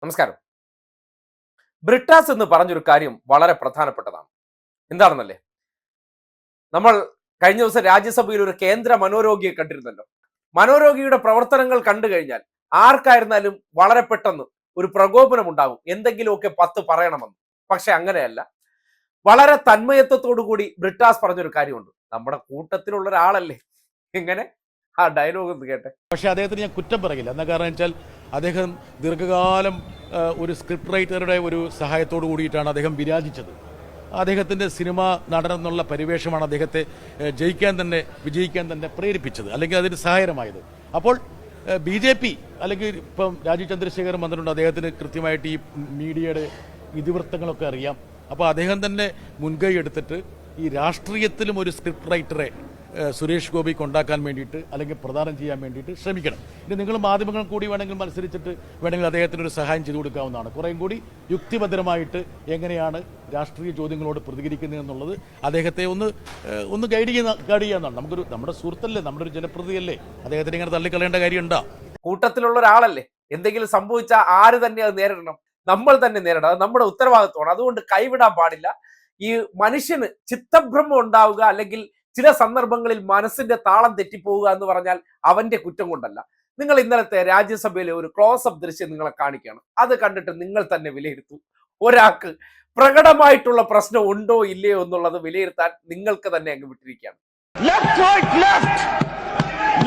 നമസ്കാരം. ബ്രിട്ടാസ് എന്ന് പറഞ്ഞൊരു കാര്യം വളരെ പ്രധാനപ്പെട്ടതാണ്. എന്താണെന്നല്ലേ, നമ്മൾ കഴിഞ്ഞ ദിവസം രാജ്യസഭയിൽ ഒരു കേന്ദ്ര മനോരോഗിയെ കണ്ടിരുന്നല്ലോ. മനോരോഗിയുടെ പ്രവർത്തനങ്ങൾ കണ്ടു കഴിഞ്ഞാൽ ആർക്കായിരുന്നാലും വളരെ പെട്ടെന്ന് ഒരു പ്രകോപനം ഉണ്ടാകും, എന്തെങ്കിലുമൊക്കെ പത്ത് പറയണമെന്ന്. പക്ഷെ അങ്ങനെയല്ല. വളരെ തന്മയത്വത്തോടു കൂടി ബ്രിട്ടാസ് പറഞ്ഞൊരു കാര്യമുണ്ട്. നമ്മുടെ കൂട്ടത്തിലുള്ള ഒരാളല്ലേ. എങ്ങനെ ആ ഡയലോഗ് ഒന്ന് കേട്ടെ. പക്ഷേ അദ്ദേഹത്തിന് ഞാൻ കുറ്റം പറയില്ല. എന്താ കാരണം വെച്ചാൽ അദ്ദേഹം ദീർഘകാലം ഒരു സ്ക്രിപ്റ്റ് റൈറ്ററുടെ ഒരു സഹായത്തോടു കൂടിയിട്ടാണ് അദ്ദേഹം വിരാജിച്ചത്. അദ്ദേഹത്തിൻ്റെ സിനിമ നടനെന്നുള്ള പരിവേഷമാണ് അദ്ദേഹത്തെ വിജയിക്കാൻ തന്നെ പ്രേരിപ്പിച്ചത്, അല്ലെങ്കിൽ അതിന് സഹായകരമായത്. അപ്പോൾ BJP അല്ലെങ്കിൽ ഇപ്പം രാജീവ് ചന്ദ്രശേഖരൻ വന്നിട്ടുണ്ട്, അദ്ദേഹത്തിന് കൃത്യമായിട്ട് ഈ മീഡിയയുടെ ഇതിവൃത്തങ്ങളൊക്കെ അറിയാം. അപ്പോൾ അദ്ദേഹം തന്നെ മുൻകൈ എടുത്തിട്ട് ഈ രാഷ്ട്രീയത്തിലും ഒരു സ്ക്രിപ്റ്റ് റൈറ്ററെ സുരേഷ് ഗോപിക്ക് ഉണ്ടാക്കാൻ വേണ്ടിയിട്ട് അല്ലെങ്കിൽ പ്രദാനം ചെയ്യാൻ വേണ്ടിയിട്ട് ശ്രമിക്കണം. ഇനി നിങ്ങൾ മാധ്യമങ്ങൾ കൂടി വേണമെങ്കിൽ മത്സരിച്ചിട്ട് വേണമെങ്കിൽ അദ്ദേഹത്തിനൊരു സഹായം ചെയ്തു കൊടുക്കാവുന്നതാണ്. കുറേയും കൂടി യുക്തിഭദ്രമായിട്ട് എങ്ങനെയാണ് രാഷ്ട്രീയ ചോദ്യങ്ങളോട് പ്രതികരിക്കുന്നത് എന്നുള്ളത് അദ്ദേഹത്തെ ഒന്ന് ഗൈഡ് ചെയ്യാന്നാണ്. നമ്മുടെ സുഹൃത്തല്ലേ, നമ്മുടെ ഒരു ജനപ്രതിയല്ലേ, അദ്ദേഹത്തിന് ഇങ്ങനെ തള്ളിക്കളയേണ്ട കാര്യമുണ്ടോ? കൂട്ടത്തിലുള്ള ഒരാളല്ലേ. എന്തെങ്കിലും സംഭവിച്ചാൽ ആര് തന്നെ അത് നേരിടണം? നമ്മൾ തന്നെ നേരിടണം. അത് നമ്മുടെ ഉത്തരവാദിത്വമാണ്. അതുകൊണ്ട് കൈവിടാൻ പാടില്ല. ഈ മനുഷ്യന് ചിത്തഭ്രമം ഉണ്ടാവുക, അല്ലെങ്കിൽ ചില സന്ദർഭങ്ങളിൽ മനസ്സിന്റെ താളം തെറ്റിപ്പോവുക എന്ന് പറഞ്ഞാൽ അവന്റെ കുറ്റം കൊണ്ടല്ല. നിങ്ങൾ ഇന്നലത്തെ രാജ്യസഭയിലെ ഒരു ക്ലോസപ്പ് ദൃശ്യം നിങ്ങളെ കാണിക്കുകയാണ്. അത് കണ്ടിട്ട് നിങ്ങൾ തന്നെ വിലയിരുത്തൂ. ഒരാൾക്ക് പ്രകടമായിട്ടുള്ള പ്രശ്നം ഉണ്ടോ ഇല്ലയോ എന്നുള്ളത് വിലയിരുത്താൻ നിങ്ങൾക്ക് തന്നെ അങ്ങ് വിട്ടിരിക്കുകയാണ്. Left, right, left.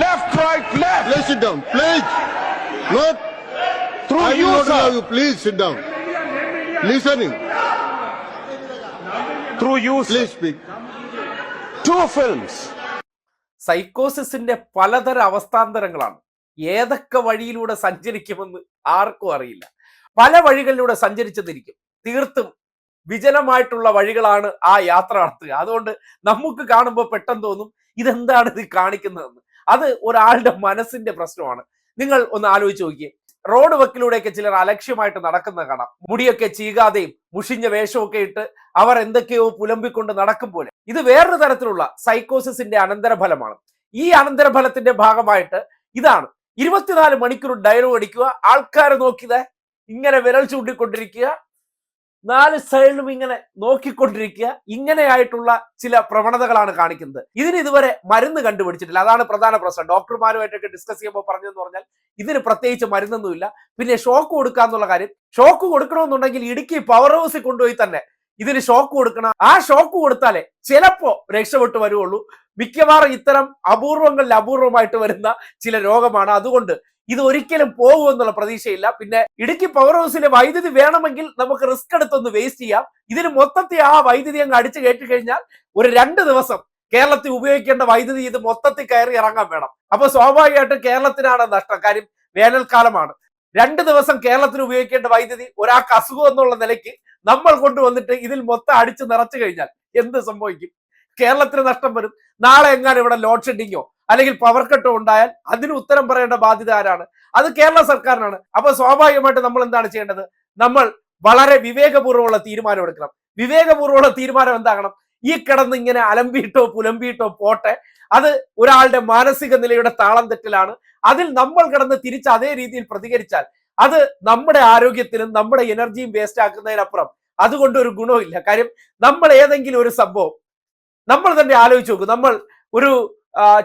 Left, right, left. Please sit down. Please. Not. Through I you, will not sir. allow you. Please sit down. Listening. Through you, sir. Please speak. Two films. സൈക്കോസിന്റെ പലതര അവസ്ഥാന്തരങ്ങളാണ്. ഏതൊക്കെ വഴിയിലൂടെ സഞ്ചരിക്കുമെന്ന് ആർക്കും അറിയില്ല. പല വഴികളിലൂടെ സഞ്ചരിച്ചെന്നിരിക്കും. തീർത്തും വിജനമായിട്ടുള്ള വഴികളാണ് ആ യാത്ര നടത്തുക. അതുകൊണ്ട് നമുക്ക് കാണുമ്പോൾ പെട്ടെന്ന് തോന്നും ഇതെന്താണ് ഇത് കാണിക്കുന്നതെന്ന്. അത് ഒരാളുടെ മനസ്സിന്റെ പ്രശ്നമാണ്. നിങ്ങൾ ഒന്ന് ആലോചിച്ച് നോക്കിയേ. റോഡ് വക്കിലൂടെയൊക്കെ ചിലർ അലക്ഷ്യമായിട്ട് നടക്കുന്ന കാണാം. മുടിയൊക്കെ ചീകാതെയും മുഷിഞ്ഞ വേഷമൊക്കെ ഇട്ട് അവർ എന്തൊക്കെയോ പുലമ്പിക്കൊണ്ട് നടക്കും പോലെ. ഇത് വേറൊരു തരത്തിലുള്ള സൈക്കോസിന്റെ അനന്തരഫലമാണ്. ഈ അനന്തരഫലത്തിന്റെ ഭാഗമായിട്ട് ഇതാണ് 24 മണിക്കൂർ ഡയലോഗ് അടിക്കുക, ആൾക്കാരെ നോക്കിയത് ഇങ്ങനെ വിരൽ ചൂണ്ടിക്കൊണ്ടിരിക്കുക, 4 സൈഡിലും ഇങ്ങനെ നോക്കിക്കൊണ്ടിരിക്കുക. ഇങ്ങനെയായിട്ടുള്ള ചില പ്രവണതകളാണ് കാണിക്കുന്നത്. ഇതിന് ഇതുവരെ മരുന്ന് കണ്ടുപിടിച്ചിട്ടില്ല. അതാണ് പ്രധാന പ്രശ്നം. ഡോക്ടർമാരുമായിട്ടൊക്കെ ഡിസ്കസ് ചെയ്യുമ്പോൾ പറഞ്ഞതെന്ന് പറഞ്ഞാൽ ഇതിന് പ്രത്യേകിച്ച് മരുന്നൊന്നുമില്ല. പിന്നെ ഷോക്ക് കൊടുക്കാന്നുള്ള കാര്യം, ഷോക്ക് കൊടുക്കണമെന്നുണ്ടെങ്കിൽ ഇടുക്കി പവർ ഹൗസിൽ കൊണ്ടുപോയി തന്നെ ഇതിന് ഷോക്ക് കൊടുക്കണം. ആ ഷോക്ക് കൊടുത്താലേ ചിലപ്പോ രക്ഷപ്പെട്ടു വരുവുള്ളൂ. മിക്കവാറും ഇത്തരം അപൂർവങ്ങളിൽ അപൂർവമായിട്ട് വരുന്ന ചില രോഗമാണ്. അതുകൊണ്ട് ഇത് ഒരിക്കലും പോകുമെന്നുള്ള പ്രതീക്ഷയില്ല. പിന്നെ ഇടുക്കി പവർ ഹൗസിലെ വൈദ്യുതി വേണമെങ്കിൽ നമുക്ക് റിസ്ക് എടുത്തൊന്ന് വേസ്റ്റ് ചെയ്യാം. ഇതിന് മൊത്തത്തിൽ ആ വൈദ്യുതി അങ്ങ് അടിച്ചു കയറ്റി കഴിഞ്ഞാൽ ഒരു 2 ദിവസം കേരളത്തിൽ ഉപയോഗിക്കേണ്ട വൈദ്യുതി ഇത് മൊത്തത്തിൽ കയറി ഇറങ്ങാൻ വേണം. അപ്പൊ സ്വാഭാവികമായിട്ടും കേരളത്തിനാണ് നഷ്ടം. കാര്യം വേനൽക്കാലമാണ്. 2 ദിവസം കേരളത്തിന് ഉപയോഗിക്കേണ്ട വൈദ്യുതി ഒരാൾക്ക് അസുഖം എന്നുള്ള നിലയ്ക്ക് നമ്മൾ കൊണ്ടുവന്നിട്ട് ഇതിൽ മൊത്തം അടിച്ചു നിറച്ചു കഴിഞ്ഞാൽ എന്ത് സംഭവിക്കും? കേരളത്തിന് നഷ്ടം വരും. നാളെ എങ്ങാനും ഇവിടെ ലോഡ് ഷെഡിങ്ങോ അല്ലെങ്കിൽ പവർ കട്ടോ ഉണ്ടായാൽ അതിന് ഉത്തരം പറയേണ്ട ബാധ്യത ആരാണ്? അത് കേരള സർക്കാരിനാണ്. അപ്പൊ സ്വാഭാവികമായിട്ട് നമ്മൾ എന്താണ് ചെയ്യേണ്ടത്? നമ്മൾ വളരെ വിവേകപൂർവ്വമുള്ള തീരുമാനം എടുക്കണം. വിവേകപൂർവ്വമുള്ള തീരുമാനം എന്താകണം? ഈ കിടന്ന് ഇങ്ങനെ അലമ്പിയിട്ടോ പുലമ്പിയിട്ടോ പോട്ടെ, അത് ഒരാളുടെ മാനസിക നിലയുടെ താളം തെറ്റിലാണ്. അതിൽ നമ്മൾ കിടന്ന് തിരിച്ച് അതേ രീതിയിൽ പ്രതികരിച്ചാൽ അത് നമ്മുടെ ആരോഗ്യത്തിനും നമ്മുടെ എനർജിയും വേസ്റ്റ് ആക്കുന്നതിനപ്പുറം അതുകൊണ്ട് ഒരു ഗുണമില്ല. കാര്യം നമ്മൾ ഏതെങ്കിലും ഒരു സംഭവം നമ്മൾ തന്നെ ആലോചിച്ച് നോക്കും. നമ്മൾ ഒരു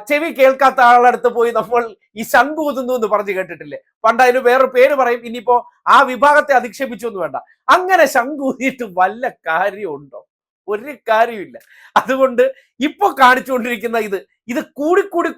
ചെവി കേൾക്കാത്ത ആളടുത്ത് പോയി നമ്മൾ ഈ ശംഖു ഊതുന്നു എന്ന് പറഞ്ഞു കേട്ടിട്ടില്ലേ? പണ്ട് അതിന് വേറൊരു പേര് പറയും. ഇനിയിപ്പോ ആ വിഭാഗത്തെ അധിക്ഷേപിച്ചു എന്ന് വേണ്ട. അങ്ങനെ ശംഖു ഊതിയിട്ട് വല്ല കാര്യമുണ്ടോ? ഒരു കാര്യമില്ല. അതുകൊണ്ട് ഇപ്പൊ കാണിച്ചുകൊണ്ടിരിക്കുന്ന ഇത്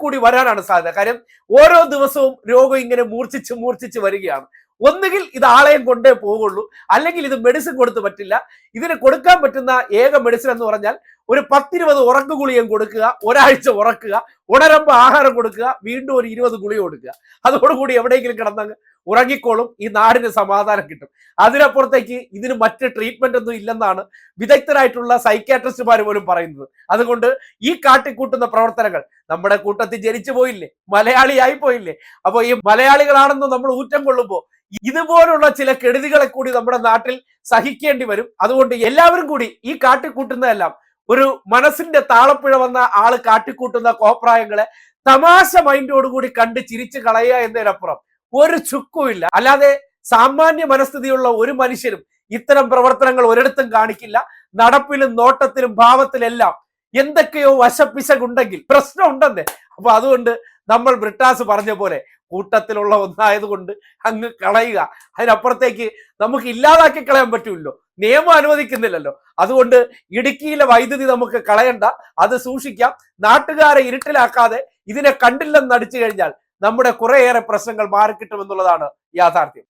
കൂടി വരാനാണ് സാധ്യത. കാര്യം ഓരോ ദിവസവും രോഗം ഇങ്ങനെ മൂർച്ഛിച്ച് വരികയാണ്. ഒന്നുകിൽ ഇത് ആളെയും കൊണ്ടേ പോകുള്ളൂ, അല്ലെങ്കിൽ ഇത് മെഡിസിൻ കൊടുത്ത് പറ്റില്ല. ഇതിന് കൊടുക്കാൻ പറ്റുന്ന ഏക മെഡിസിൻ എന്ന് പറഞ്ഞാൽ ഒരു 10-20 ഉറക്ക ഗുളികയും കൊടുക്കുക, ഒരാഴ്ച ഉറക്കുക, ഉണരുമ്പോൾ ആഹാരം കൊടുക്കുക, വീണ്ടും ഒരു 20 ഗുളിക കൊടുക്കുക. അതോടുകൂടി എവിടെയെങ്കിലും കിടന്നങ്ങ് ഉറങ്ങിക്കോളും. ഈ നാടിന് സമാധാനം കിട്ടും. അതിനപ്പുറത്തേക്ക് ഇതിന് മറ്റ് ട്രീറ്റ്മെന്റ് ഒന്നും ഇല്ലെന്നാണ് വിദഗ്ധരായിട്ടുള്ള സൈക്യാട്രിസ്റ്റുമാർ പോലും പറയുന്നത്. അതുകൊണ്ട് ഈ കാട്ടിക്കൂട്ടുന്ന പ്രവർത്തനങ്ങൾ നമ്മുടെ കൂട്ടത്തിൽ ജനിച്ചു പോയില്ലേ, മലയാളിയായി പോയില്ലേ. അപ്പൊ ഈ മലയാളികളാണെന്ന് നമ്മൾ ഊറ്റം കൊള്ളുമ്പോൾ ഇതുപോലുള്ള ചില കെടുതികളെ കൂടി നമ്മുടെ നാട്ടിൽ സഹിക്കേണ്ടി വരും. അതുകൊണ്ട് എല്ലാവരും കൂടി ഈ കാട്ടിക്കൂട്ടുന്നതെല്ലാം ഒരു മനസ്സിന്റെ താളപ്പിഴ വന്ന ആള് കാട്ടിക്കൂട്ടുന്ന കോപ്രായങ്ങളെ തമാശ മൈൻഡോടുകൂടി കണ്ട് ചിരിച്ചു കളയുക എന്നതിനപ്പുറം ഒരു ചുക്കുമില്ല. അല്ലാതെ സാമാന്യ മനസ്ഥിതിയുള്ള ഒരു മനുഷ്യരും ഇത്തരം പ്രവർത്തനങ്ങൾ ഒരിടത്തും കാണിക്കില്ല. നടപ്പിലും നോട്ടത്തിലും ഭാവത്തിലെല്ലാം എന്തൊക്കെയോ വശപ്പിശകുണ്ടെങ്കിൽ പ്രശ്നം ഉണ്ടെന്നേ. അപ്പൊ അതുകൊണ്ട് നമ്മൾ ബ്രിട്ടാസ് പറഞ്ഞ പോലെ കൂട്ടത്തിലുള്ള ഒന്നായതുകൊണ്ട് അങ്ങ് കളയുക. അതിനപ്പുറത്തേക്ക് നമുക്ക് ഇല്ലാതാക്കി കളയാൻ പറ്റൂല്ലോ, നിയമം അനുവദിക്കുന്നില്ലല്ലോ. അതുകൊണ്ട് ഇടുക്കിയിലെ വൈദ്യുതി നമുക്ക് കളയണ്ട, അത് സൂക്ഷിക്കാം. നാട്ടുകാരെ ഇരുട്ടിലാക്കാതെ ഇതിനെ കണ്ടില്ലെന്ന് നടിച്ചു കഴിഞ്ഞാൽ നമ്മുടെ കുറേയേറെ പ്രശ്നങ്ങൾ മാറിക്കിട്ടുമെന്നുള്ളതാണ് യാഥാർത്ഥ്യം.